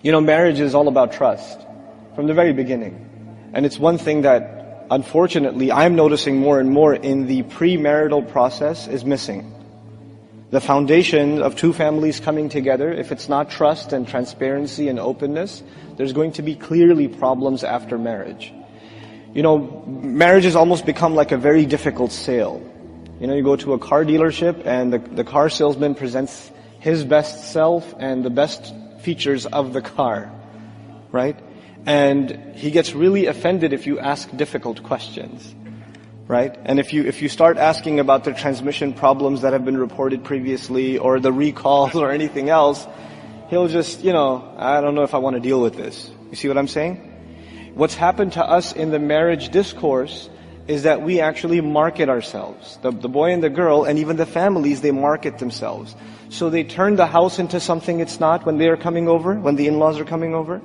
Marriage is all about trust from the very beginning. And it's one thing that, unfortunately, I'm noticing more and more in the premarital process is missing. The foundation of two families coming together, if it's not trust and transparency and openness, there's going to be clearly problems after marriage. Marriage has almost become like a very difficult sale. You go to a car dealership and the car salesman presents his best self and the best features of the car, right? And he gets really offended if you ask difficult questions, right? And if you start asking about the transmission problems that have been reported previously or the recalls or anything else, he'll just, I don't know if I want to deal with this. You see what I'm saying? What's happened to us in the marriage discourse is that we actually market ourselves. The boy and the girl, and even the families, they market themselves. So they turn the house into something it's not when they are coming over, when the in-laws are coming over.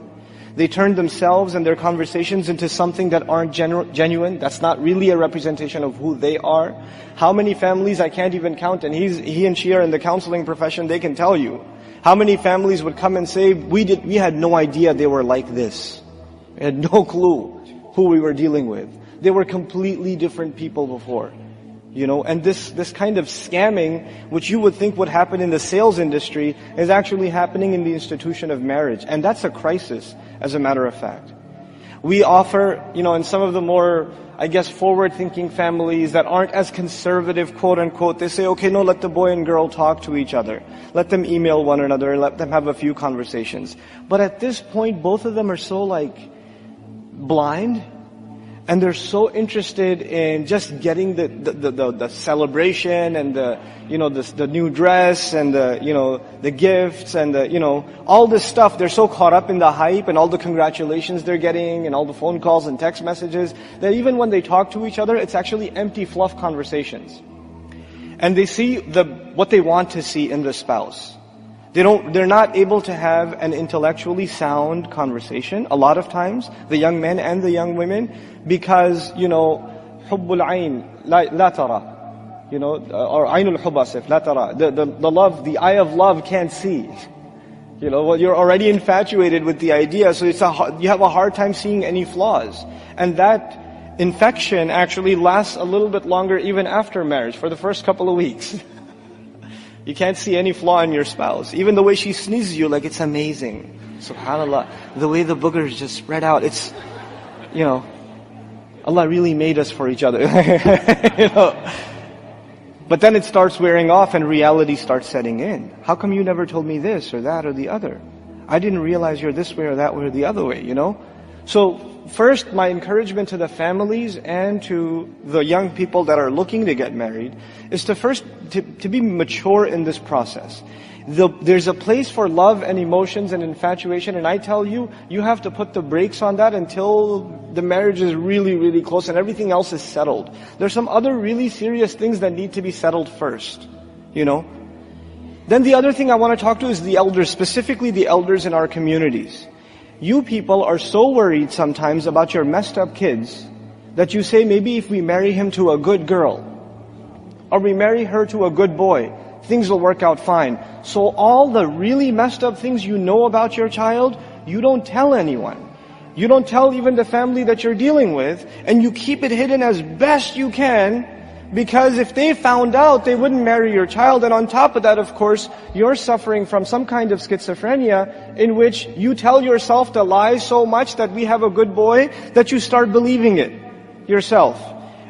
They turn themselves and their conversations into something that aren't genuine. That's not really a representation of who they are. How many families, I can't even count, and he and she are in the counseling profession, they can tell you. How many families would come and say, we had no idea they were like this. We had no clue who we were dealing with. They were completely different people before. And this kind of scamming, which you would think would happen in the sales industry, is actually happening in the institution of marriage. And that's a crisis, as a matter of fact. We offer, in some of the more, forward-thinking families that aren't as conservative, quote-unquote, they say, okay, no, let the boy and girl talk to each other. Let them email one another and let them have a few conversations. But at this point, both of them are so, blind. And they're so interested in just getting the celebration and the new dress and the gifts and all this stuff. They're so caught up in the hype and all the congratulations they're getting and all the phone calls and text messages that even when they talk to each other, it's actually empty fluff conversations. And they see what they want to see in the spouse. They're not able to have an intellectually sound conversation a lot of times, the young men and the young women, because, hubbul ayn la tara, or aynul hubb asif la tara. The love, the eye of love can't see. You're already infatuated with the idea, so you have a hard time seeing any flaws. And that infection actually lasts a little bit longer even after marriage, for the first couple of weeks. You can't see any flaw in your spouse. Even the way she sneezes you, it's amazing. SubhanAllah. The way the boogers just spread out, it's, Allah really made us for each other. But then it starts wearing off and reality starts setting in. How come you never told me this or that or the other? I didn't realize you're this way or that way or the other way, So first, my encouragement to the families and to the young people that are looking to get married is to be mature in this process. There's a place for love and emotions and infatuation, and I tell you, you have to put the brakes on that until the marriage is really, really close and everything else is settled. There's some other really serious things that need to be settled first, Then the other thing I want to talk to is the elders, specifically the elders in our communities. You people are so worried sometimes about your messed up kids that you say maybe if we marry him to a good girl or we marry her to a good boy, things will work out fine. So all the really messed up things you know about your child, you don't tell anyone. You don't tell even the family that you're dealing with, and you keep it hidden as best you can, because if they found out, they wouldn't marry your child. And on top of that, of course, you're suffering from some kind of schizophrenia in which you tell yourself the lie so much that we have a good boy that you start believing it yourself.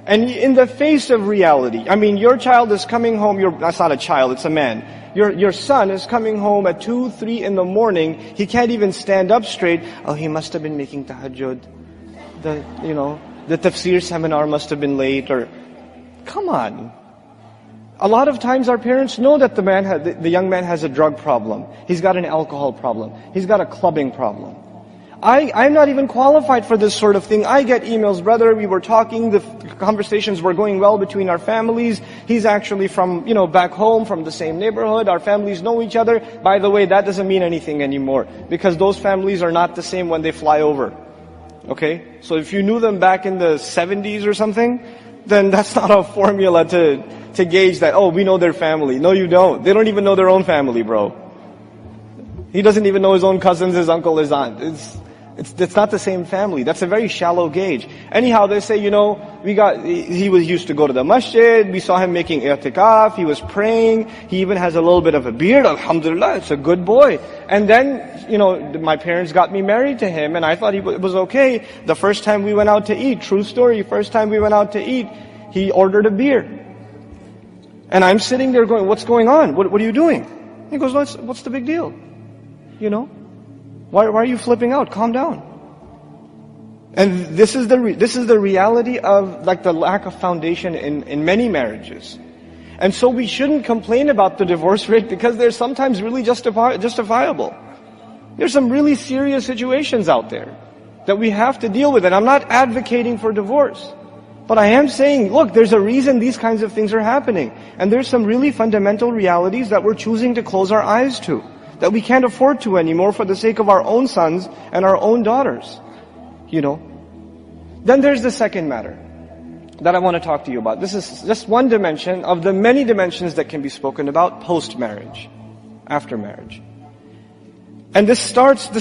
And in the face of reality, your child is coming home, that's not a child, it's a man. Your son is coming home at 2, 3 in the morning. He can't even stand up straight. Oh, he must have been making tahajjud. The tafsir seminar must have been late, or come on. A lot of times our parents know that the young man has a drug problem. He's got an alcohol problem. He's got a clubbing problem. I'm not even qualified for this sort of thing. I get emails, brother, we were talking, the conversations were going well between our families. He's actually from, back home, from the same neighborhood. Our families know each other. By the way, that doesn't mean anything anymore, because those families are not the same when they fly over. Okay? So if you knew them back in the 70s or something, then that's not a formula to gauge that, oh, we know their family. No, you don't. They don't even know their own family, bro. He doesn't even know his own cousins, his uncle, his aunt. It's not the same family. That's a very shallow gauge. Anyhow, they say, he used to go to the masjid. We saw him making i'tikaf. He was praying. He even has a little bit of a beard. Alhamdulillah, it's a good boy. And then, my parents got me married to him, and I thought it was okay. The first time we went out to eat, true story, first time we went out to eat, he ordered a beer. And I'm sitting there going, what's going on? What are you doing? He goes, what's the big deal? Why are you flipping out? Calm down. And this is the reality of the lack of foundation in many marriages. And so we shouldn't complain about the divorce rate because they're sometimes really justifiable. There's some really serious situations out there that we have to deal with. And I'm not advocating for divorce. But I am saying, look, there's a reason these kinds of things are happening. And there's some really fundamental realities that we're choosing to close our eyes to, that we can't afford to anymore for the sake of our own sons and our own daughters. Then there's the second matter that I want to talk to you about. This is just one dimension of the many dimensions that can be spoken about post-marriage, after marriage. And this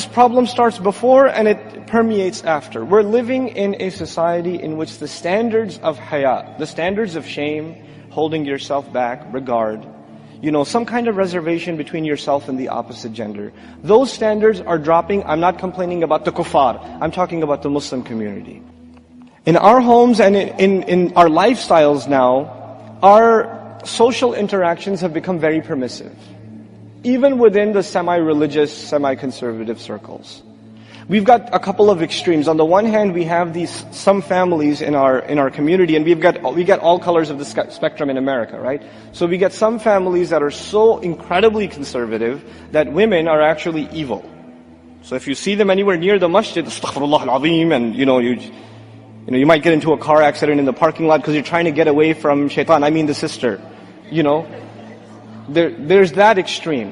problem starts before and it permeates after. We're living in a society in which the standards of haya, the standards of shame, holding yourself back, regard, some kind of reservation between yourself and the opposite gender. Those standards are dropping. I'm not complaining about the kuffar. I'm talking about the Muslim community. In our homes and in our lifestyles now, our social interactions have become very permissive. Even within the semi-religious, semi-conservative circles. We've got a couple of extremes. On the one hand, we have some families in our community, and we get all colors of the spectrum in America, right? So we get some families that are so incredibly conservative that women are actually evil. So if you see them anywhere near the masjid, astaghfirullah al-azim, and you might get into a car accident in the parking lot because you're trying to get away from shaitan. I mean the sister. There's that extreme,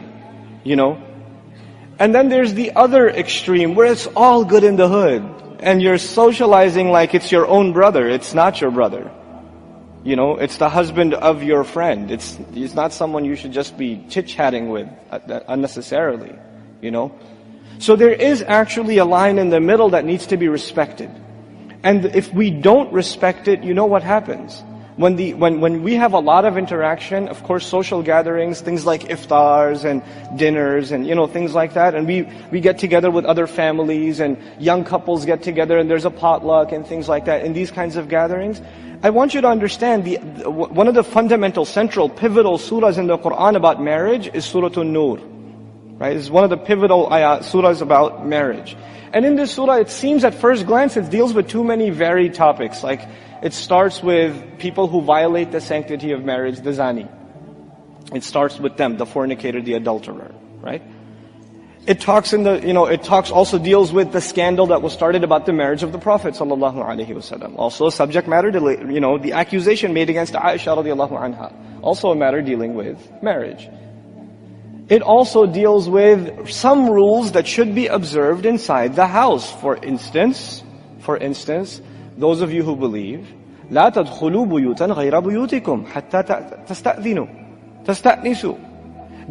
And then there's the other extreme where it's all good in the hood and you're socializing like it's your own brother. It's not your brother. It's the husband of your friend. It's not someone you should just be chit-chatting with unnecessarily, So there is actually a line in the middle that needs to be respected. And if we don't respect it, you know what happens? When we have a lot of interaction, of course, social gatherings, things like iftars and dinners and, things like that, and we get together with other families and young couples get together and there's a potluck and things like that in these kinds of gatherings. I want you to understand one of the fundamental, central, pivotal surahs in the Quran about marriage is Surah An-Nur. Right? It's one of the pivotal surahs about marriage. And in this surah, it seems at first glance, it deals with too many varied topics. Like, it starts with people who violate the sanctity of marriage, the zani. It starts with them, the fornicator, the adulterer, right? It also deals with the scandal that was started about the marriage of the Prophet sallallahu alaihi wasallam. Also a subject matter, the accusation made against Aisha radiallahu anha. Also a matter dealing with marriage. It also deals with some rules that should be observed inside the house. For instance, those of you who believe, لا تدخلوا بيوتا غير بيوتكم حتى تستأنسوا.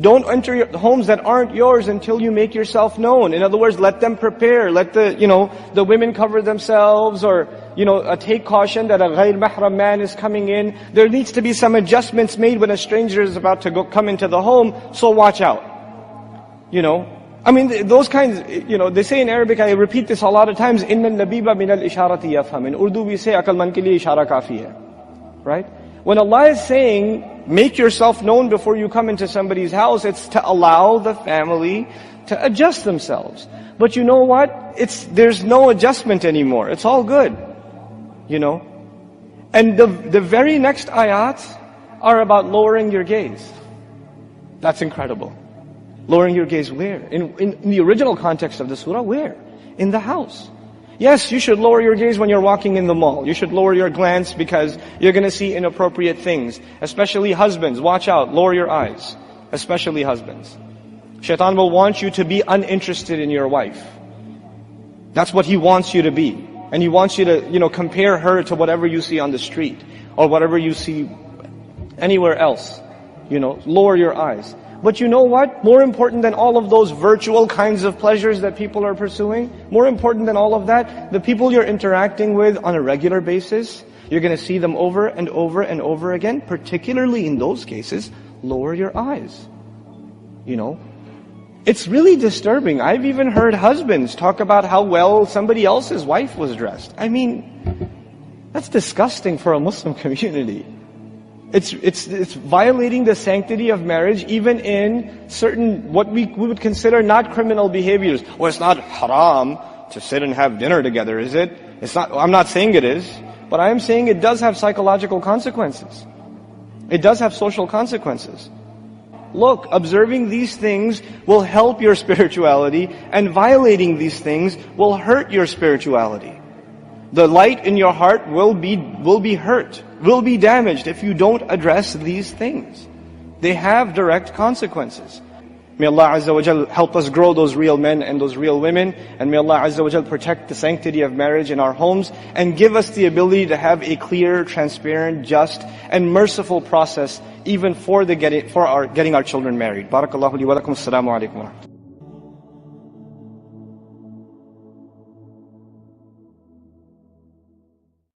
Don't enter your homes that aren't yours until you make yourself known. In other words, let them prepare. Let the women cover themselves, or take caution that a ghayr mahram man is coming in. There needs to be some adjustments made when a stranger is about to come into the home. So watch out. Those kinds. They say in Arabic. I repeat this a lot of times. Inna al-labiba min al-isharati yafham. In Urdu we say akal man ke liye ishara kafi hai. Right? When Allah is saying, make yourself known before you come into somebody's house, it's to allow the family to adjust themselves. But you know what? There's no adjustment anymore. It's all good. And the very next ayat are about lowering your gaze. That's incredible. Lowering your gaze where? In the original context of the surah, where? In the house. Yes, you should lower your gaze when you're walking in the mall. You should lower your glance because you're going to see inappropriate things. Especially husbands, watch out, lower your eyes. Especially husbands. Shaitan will want you to be uninterested in your wife. That's what he wants you to be. And he wants you to, compare her to whatever you see on the street or whatever you see anywhere else. Lower your eyes. But you know what? More important than all of those virtual kinds of pleasures that people are pursuing, more important than all of that, the people you're interacting with on a regular basis, you're going to see them over and over and over again. Particularly in those cases, lower your eyes. You know, it's really disturbing. I've even heard husbands talk about how well somebody else's wife was dressed. I mean, that's disgusting for a Muslim community. It's violating the sanctity of marriage even in certain, what we would consider not criminal behaviors. Well, it's not haram to sit and have dinner together, is it? It's not, I'm not saying it is, but I am saying it does have psychological consequences. It does have social consequences. Look, observing these things will help your spirituality, and violating these things will hurt your spirituality. The light in your heart will be hurt, will be damaged if you don't address these things. They have direct consequences. May Allah Azza wa Jal help us grow those real men and those real women, and may Allah Azza wa Jal protect the sanctity of marriage in our homes, and give us the ability to have a clear, transparent, just, and merciful process even for getting our children married. Barakallahu li wa lakum. Assalamu alaikum wa rahmatullahi.